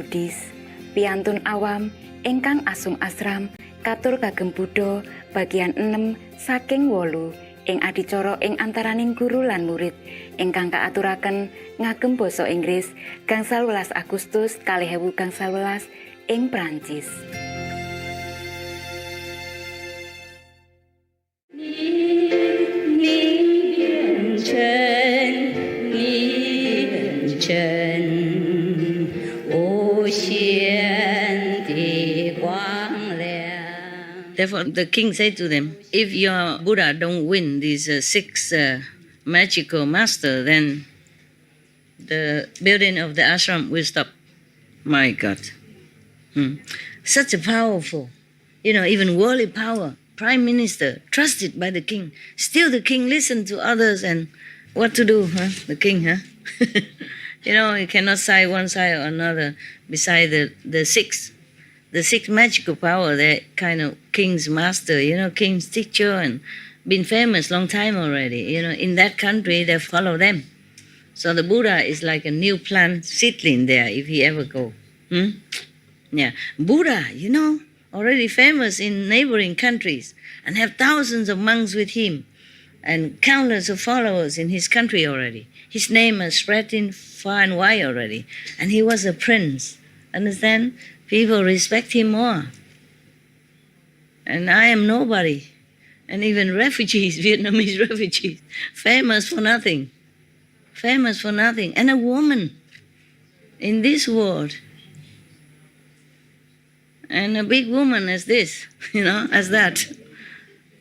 Buddhis, piantun awam ingkang asung Ashram katur kagem Buddha bagian 6 saking 8 ing adicara ing antaraning guru lan murid ingkang kaaturaken ngagem basa Inggris gangsal 11 Agustus 2011 ing Prancis. Therefore, the king said to them, if your Buddha don't win these 6 magical masters, then the building of the ashram will stop. My God. Such a powerful, even worldly power, prime minister, trusted by the king. Still the king listened to others and what to do, the king, you cannot side one side or another beside the 6. The 6 magical power, they're kind of king's master, king's teacher, and been famous long time already. In that country, they follow them. So the Buddha is like a new plant seedling there if he ever go. Yeah, Buddha, already famous in neighboring countries and have thousands of monks with him and countless of followers in his country already. His name has spread in far and wide already. And he was a prince. Understand? People respect him more. And I am nobody. And even refugees, Vietnamese refugees, famous for nothing. Famous for nothing. And a woman in this world. And a big woman as this, as that.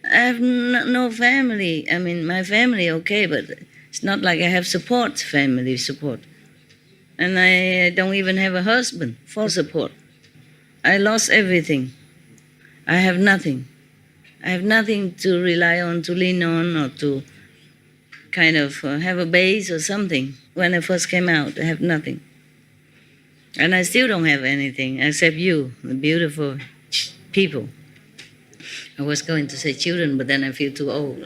I have no family. I mean, my family, okay, but it's not like I have family support. And I don't even have a husband for support. I lost everything. I have nothing. I have nothing to rely on, to lean on, or to kind of have a base or something. When I first came out, I have nothing. And I still don't have anything except you, the beautiful people. I was going to say children, but then I feel too old.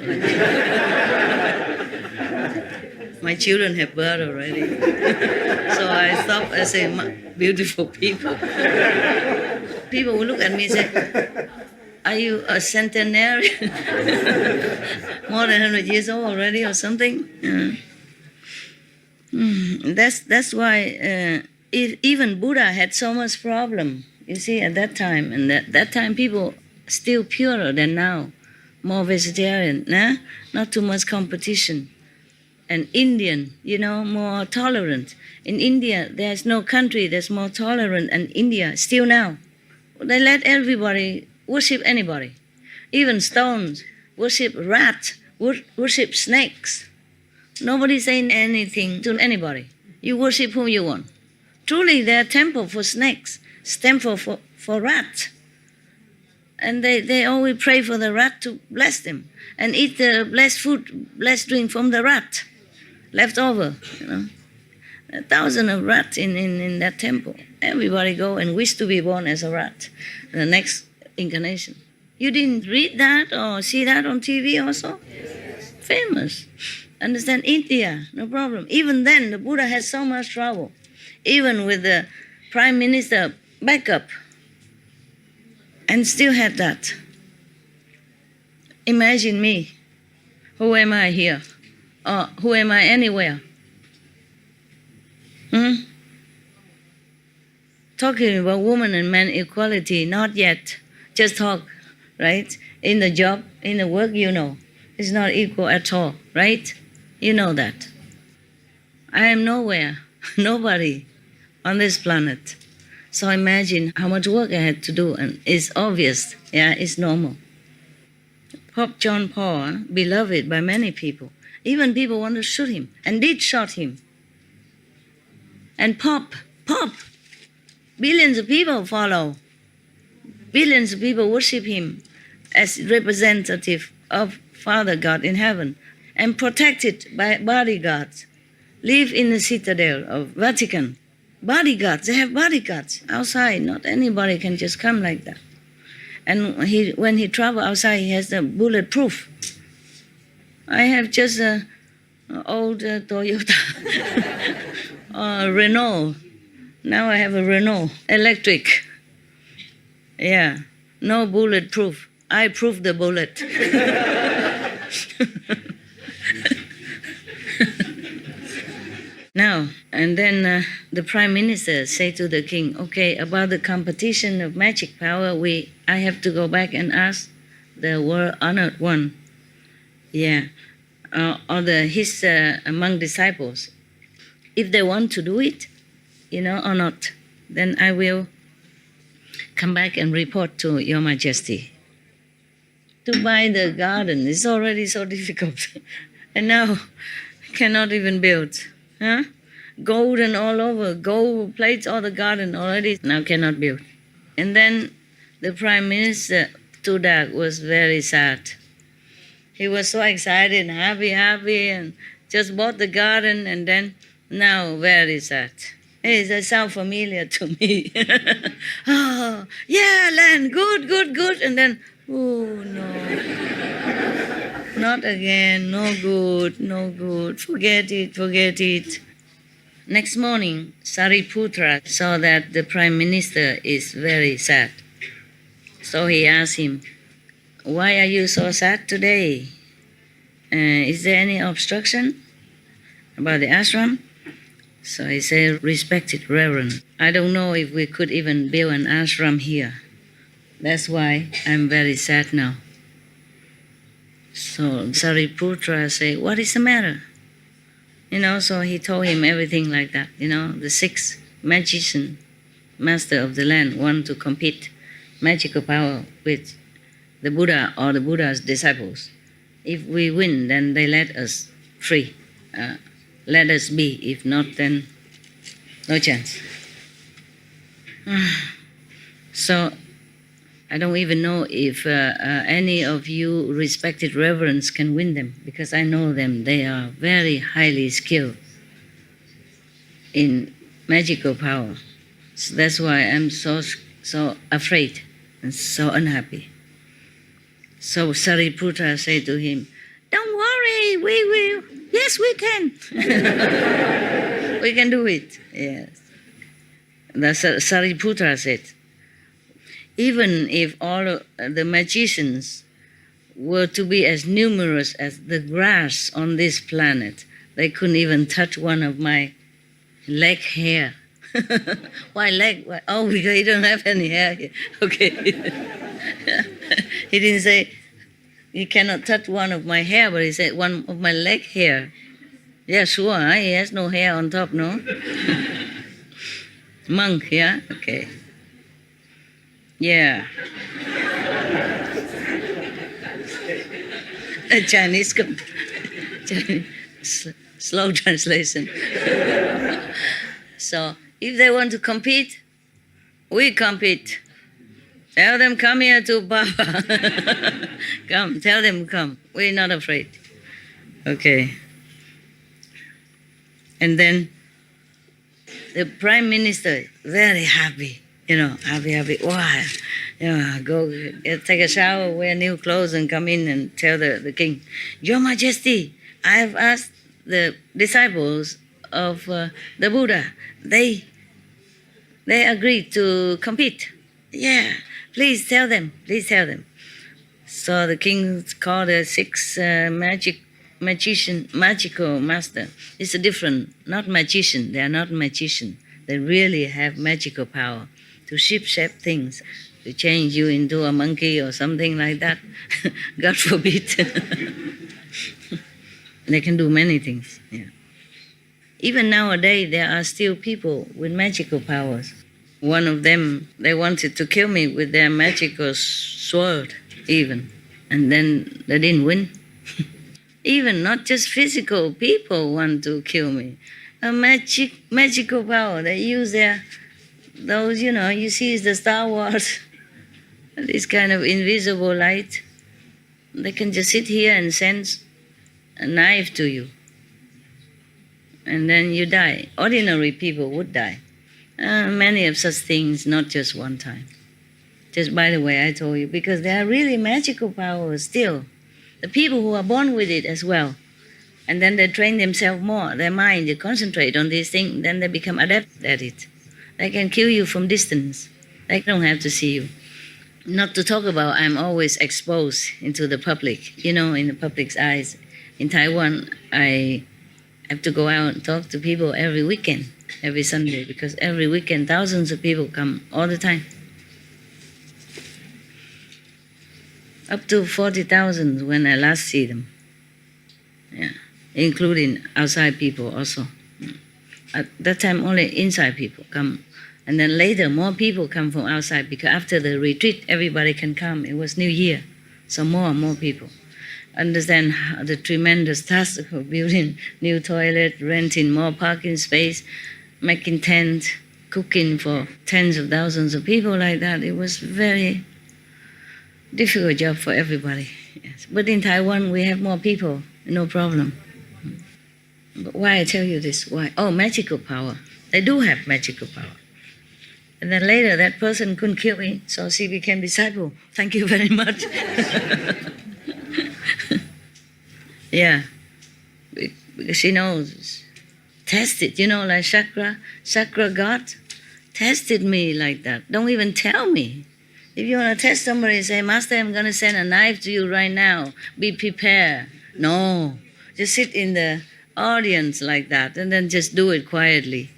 My children have birth already. So I stopped. I say, beautiful people. People will look at me and say, are you a centenarian? More than 100 years old already or something? That's why even Buddha had so much problem, you see, at that time. And that time people still purer than now, more vegetarian, not too much competition. And Indian, more tolerant. In India, there's no country that's more tolerant than India, still now. They let everybody worship anybody. Even stones, worship rats, worship snakes. Nobody saying anything to anybody. You worship whom you want. Truly, there are temples for snakes, temple for rats. And they always pray for the rat to bless them and eat the blessed food, blessed drink from the rat, left over, 1,000 of rats in that temple. Everybody go and wish to be born as a rat, the next incarnation. You didn't read that or see that on TV also? Yes. Famous. Understand? India, no problem. Even then, the Buddha had so much trouble. Even with the prime minister backup, and still had that. Imagine me. Who am I here? Or who am I anywhere? Talking about woman and man equality, not yet. Just talk, right? In the job, in the work, it's not equal at all, right? You know that. I am nowhere, nobody on this planet. So imagine how much work I had to do, and it's obvious, it's normal. Pope John Paul, beloved by many people. Even people want to shoot him, and did shot him. And Pope, billions of people follow. Billions of people worship him as representative of Father God in heaven, and protected by bodyguards. Live in the citadel of Vatican. Bodyguards, they have bodyguards outside. Not anybody can just come like that. And when he travel outside, he has the bulletproof. I have just an old Toyota, Renault, Now I have a Renault, electric. Yeah, no bulletproof. I proof the bullet. Now, and then the Prime Minister said to the king, okay, about the competition of magic power, I have to go back and ask the world-honored one. Yeah, or his monk disciples. If they want to do it, or not, then I will come back and report to Your Majesty. To buy the garden is already so difficult. And now cannot even build. Huh? Gold and all over, gold plates all the garden already, now cannot build. And then the Prime Minister, Tudak, was very sad. He was so excited and happy, and just bought the garden, and then now very sad. Hey, that sounds familiar to me. Oh, yeah, land, good. And then, oh, no. Not again, no good. Forget it. Next morning, Sariputra saw that the Prime Minister is very sad. So he asked him, why are you so sad today? Is there any obstruction about the ashram? So he said, respected Reverend, I don't know if we could even build an ashram here. That's why I'm very sad now. So Sariputra said, what is the matter? So he told him everything like that. The 6 magician master of the land want to compete magical power with the Buddha or the Buddha's disciples. If we win, then they let us free. Let us be. If not, then no chance. So I don't even know if any of you respected reverends can win them, because I know them. They are very highly skilled in magical power. So that's why I'm so afraid and so unhappy. So Sariputra said to him, don't worry, we will. Yes, we can. We can do it. Yes. Sariputra said, even if all the magicians were to be as numerous as the grass on this planet, they couldn't even touch one of my leg hair. Why leg? Why? Oh, because you don't have any hair here. Okay. He didn't say, you cannot touch one of my hair, but he said one of my leg hair. Yeah, sure, he has no hair on top, no? Monk, yeah? Okay. Yeah. A Chinese slow translation. So, if they want to compete, we compete. Tell them come here to Baba. Come, tell them come. We're not afraid. Okay. And then the Prime Minister, very happy. Happy. Wow. Go take a shower, wear new clothes, and come in and tell the king, Your Majesty, I have asked the disciples of the Buddha. They agreed to compete. Yeah, please tell them. So the king called the 6 magical master. It's a different, not magician. They are not magician. They really have magical power to shape things, to change you into a monkey or something like that. God forbid. They can do many things. Yeah. Even nowadays, there are still people with magical powers. One of them, they wanted to kill me with their magical sword, even. And then they didn't win. Even not just physical, people want to kill me. A magical power. They use those, you see the Star Wars, this kind of invisible light. They can just sit here and send a knife to you. And then you die. Ordinary people would die. Many of such things, not just one time. Just by the way, I told you, because they are really magical powers still. The people who are born with it as well. And then they train themselves more, their mind, they concentrate on these things, then they become adept at it. They can kill you from distance. They don't have to see you. Not to talk about I'm always exposed into the public, in the public's eyes. In Taiwan, I have to go out and talk to people every weekend, every Sunday, because every weekend thousands of people come all the time. Up to 40,000 when I last see them. Yeah, including outside people also. At that time, only inside people come. And then later, more people come from outside because after the retreat, everybody can come. It was New Year, so more and more people. Understand the tremendous task of building new toilet, renting more parking space, making tents, cooking for tens of thousands of people like that. It was very difficult job for everybody. Yes. But in Taiwan, we have more people, no problem. But why I tell you this? Why? Oh, magical power. They do have magical power. And then later, that person couldn't kill me, so she became disciple. Thank you very much. Yeah, because she knows, tested, like chakra God tested me like that. Don't even tell me. If you want to test somebody, say, Master, I'm going to send a knife to you right now. Be prepared. No, just sit in the audience like that and then just do it quietly.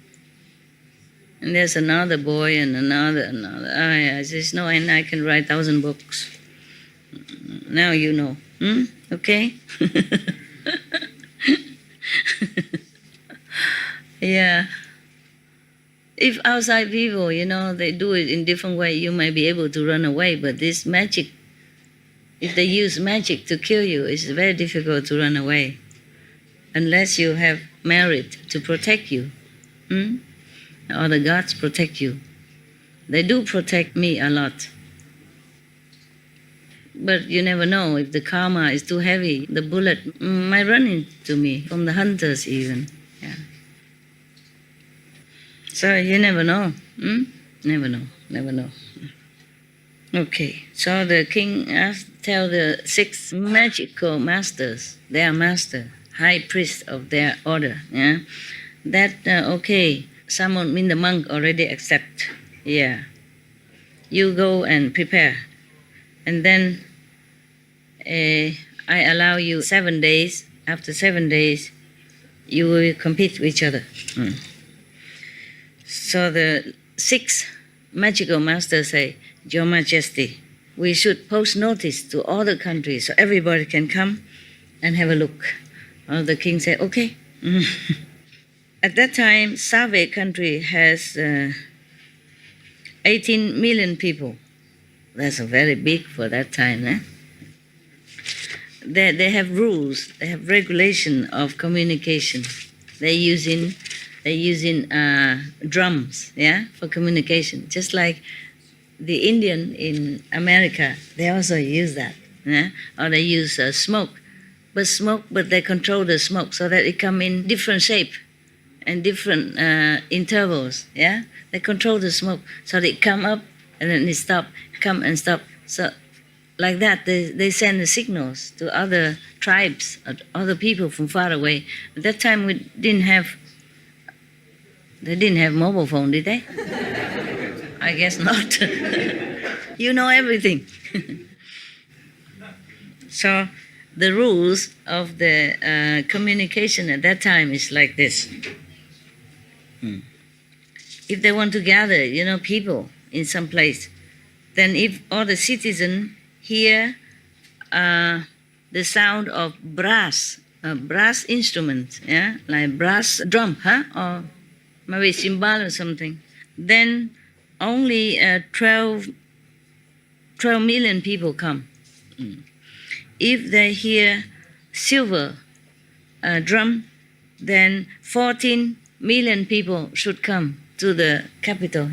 And there's another boy and another. I just know, and I can write 1,000 books. Now you know. Okay? Yeah. If outside people, they do it in different way, you might be able to run away. But this magic, if they use magic to kill you, it's very difficult to run away. Unless you have merit to protect you. Or the gods protect you. They do protect me a lot. But you never know, if the karma is too heavy, the bullet might run into me, from the hunters even. Yeah. So you never know. Never know. Okay, so the king tell the 6 magical masters, their master, high priest of their order, that, okay, someone, the monk already accept. Yeah. You go and prepare. And then I allow you 7 days. After 7 days, you will compete with each other. So the 6 magical masters say, Your Majesty, we should post notice to all the countries so everybody can come and have a look. The king said, okay. At that time, Save country has 18 million people. That's very big for that time. They have rules, they have regulation of communication. They're using drums, for communication. Just like the Indian in America, they also use that, or they use smoke. But they control the smoke so that it come in different shape and different intervals, They control the smoke so they come up and then it stop, come and stop. So like that, they send the signals to other tribes, other people from far away. At that time, they didn't have mobile phone, did they? I guess not. You know everything. So the rules of the communication at that time is like this. If they want to gather, people in some place, then if all the citizens hear the sound of brass instruments, like brass drum, or maybe cymbal or something, then only 12 million people come. If they hear silver drum, then 14 million people should come to the capital,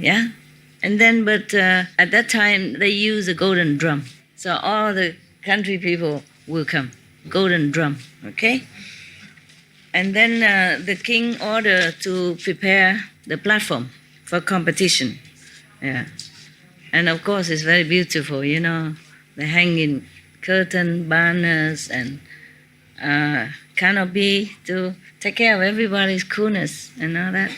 And then, but at that time, they use a golden drum. So all the country people will come, golden drum, okay? And then the king ordered to prepare the platform for competition, And of course, it's very beautiful, They hang in curtain, banners, and canopy to take care of everybody's coolness and all that,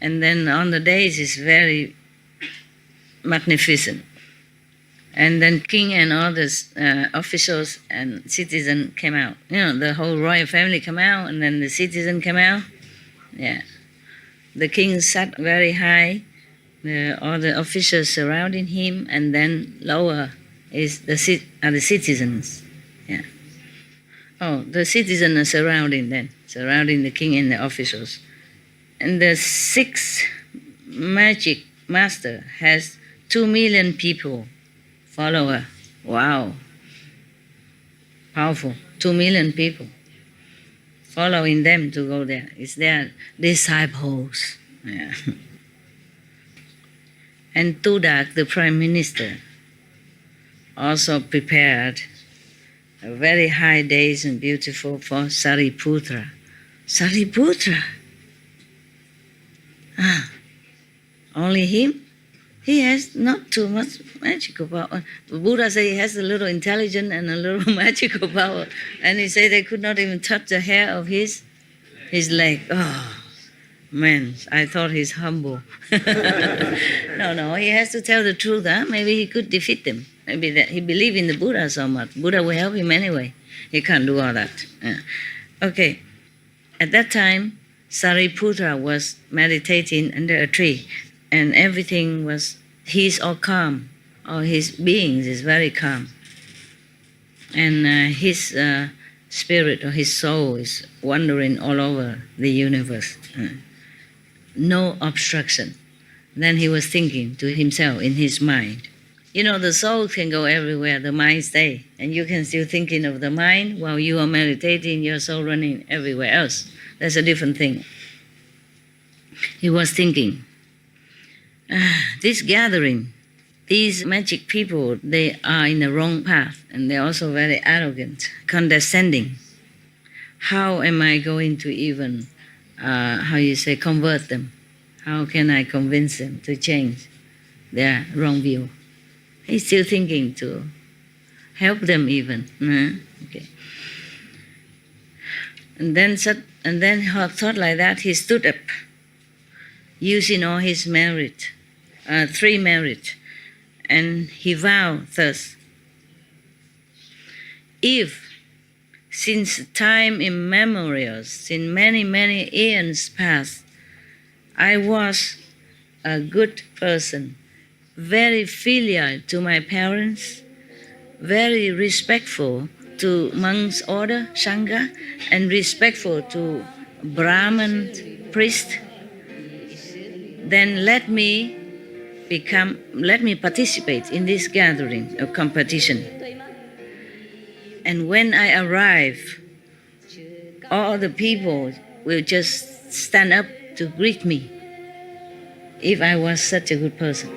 And then on the days it's very magnificent. And then king and all the officials and citizens came out. The whole royal family came out, and then the citizen came out. Yeah. The king sat very high. All the officials surrounding him, and then lower is the citizens. Yeah. Oh, the citizens are surrounding the king and the officials. And the sixth magic master has 2 million people follower. Wow. Powerful. 2 million people following them to go there. It's their disciples. Yeah. And Tudak, the prime minister, also prepared a very high days and beautiful for Sariputra. Sariputra? Only him? He has not too much magical power. The Buddha said he has a little intelligence and a little magical power. And he said they could not even touch the hair of his leg. Oh, man, I thought he's humble. No, he has to tell the truth. Maybe he could defeat them. Maybe that he believed in the Buddha so much. Buddha will help him anyway. He can't do all that. Okay. At that time, Sariputra was meditating under a tree, and everything was, he's all calm. All his beings is very calm. And his spirit or his soul is wandering all over the universe. No obstruction. Then he was thinking to himself in his mind. The soul can go everywhere, the mind stay. And you can still thinking of the mind while you are meditating, your soul running everywhere else. That's a different thing. He was thinking, this gathering, these magic people, they are in the wrong path, and they're also very arrogant, condescending. How am I going to even, convert them? How can I convince them to change their wrong view? He's still thinking to help them even. Okay. And then thought like that, he stood up, using all his merit, 3 merit, and he vowed thus: if, since time immemorial, since many, many eons past, I was a good person, very filial to my parents, very respectful to monks' order, Sangha, and respectful to Brahman priest, then let me participate in this gathering of competition. And when I arrive, all the people will just stand up to greet me, if I was such a good person.